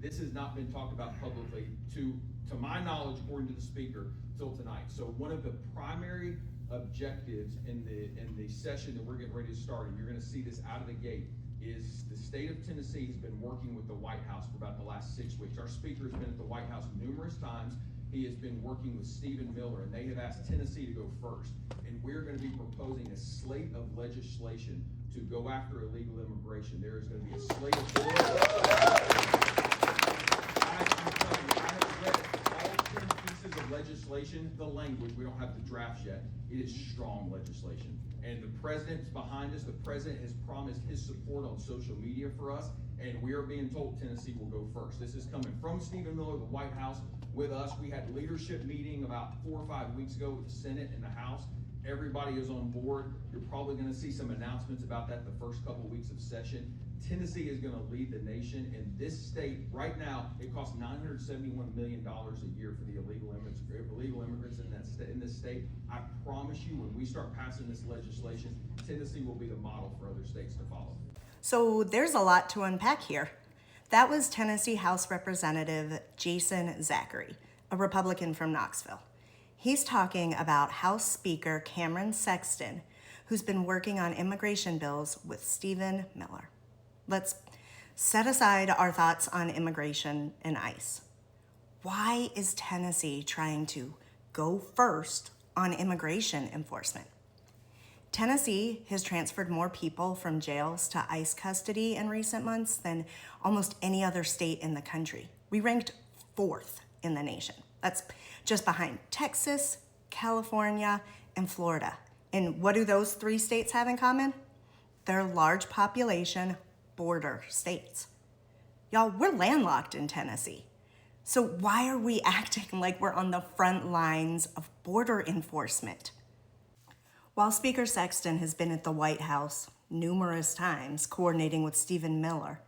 This has not been talked about publicly, to my knowledge, according to the speaker, till tonight. So one of the primary objectives in the session that we're getting ready to start, and you're going to see this out of the gate, is the state of Tennessee has been working with the White House for about the last 6 weeks. Our speaker has been at the White House numerous times. He has been working with Stephen Miller, and they have asked Tennessee to go first. And we're going to be proposing a slate of legislation to go after illegal immigration. There is going to be a slate of I have read all 10 pieces of legislation. The language, we don't have the drafts yet. It is strong legislation. And the president's behind us. The president has promised his support on social media for us, and we are being told Tennessee will go first. This is coming from Stephen Miller, the White House, with us. We had a leadership meeting about 4 or 5 weeks ago with the Senate and the House. Everybody is on board. You're probably going to see some announcements about that the first couple of weeks of session. Tennessee is going to lead the nation. In this state, right now, it costs $971 million a year for the illegal immigrants in this state. I promise you, when we start passing this legislation, Tennessee will be the model for other states to follow. So there's a lot to unpack here. That was Tennessee House Representative Jason Zachary, a Republican from Knoxville. He's talking about House Speaker Cameron Sexton, who's been working on immigration bills with Stephen Miller. Let's set aside our thoughts on immigration and ICE. Why is Tennessee trying to go first on immigration enforcement? Tennessee has transferred more people from jails to ICE custody in recent months than almost any other state in the country. We ranked 4th in the nation. That's just behind Texas, California, and Florida. And what do those 3 states have in common? They're large population border states. Y'all, we're landlocked in Tennessee. So why are we acting like we're on the front lines of border enforcement? While Speaker Sexton has been at the White House numerous times coordinating with Stephen Miller,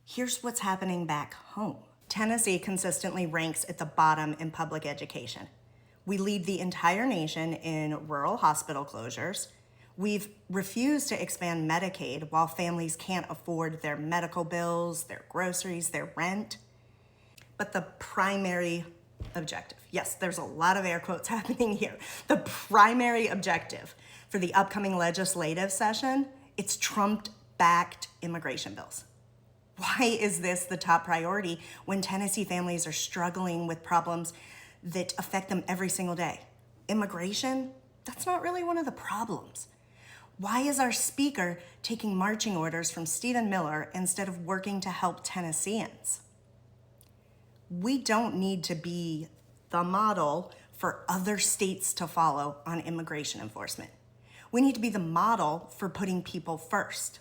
here's what's happening back home. Tennessee consistently ranks at the bottom in public education. We lead the entire nation in rural hospital closures. We've refused to expand Medicaid while families can't afford their medical bills, their groceries, their rent. But the primary objective, yes, there's a lot of air quotes happening here. The primary objective for the upcoming legislative session, it's Trump-backed immigration bills. Why is this the top priority when Tennessee families are struggling with problems that affect them every single day? Immigration, that's not really one of the problems. Why is our speaker taking marching orders from Stephen Miller instead of working to help Tennesseans? We don't need to be the model for other states to follow on immigration enforcement. We need to be the model for putting people first.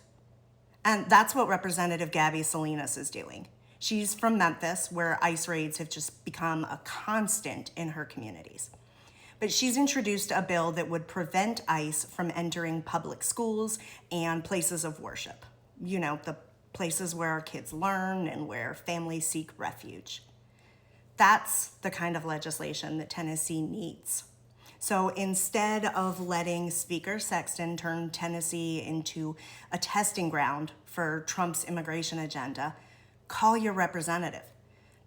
And that's what Representative Gabby Salinas is doing. She's from Memphis, where ICE raids have just become a constant in her communities. But she's introduced a bill that would prevent ICE from entering public schools and places of worship. You know, the places where our kids learn and where families seek refuge. That's the kind of legislation that Tennessee needs. So instead of letting Speaker Sexton turn Tennessee into a testing ground for Trump's immigration agenda, call your representative.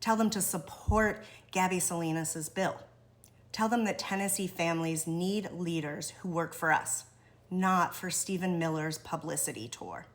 Tell them to support Gabby Salinas' bill. Tell them that Tennessee families need leaders who work for us, not for Stephen Miller's publicity tour.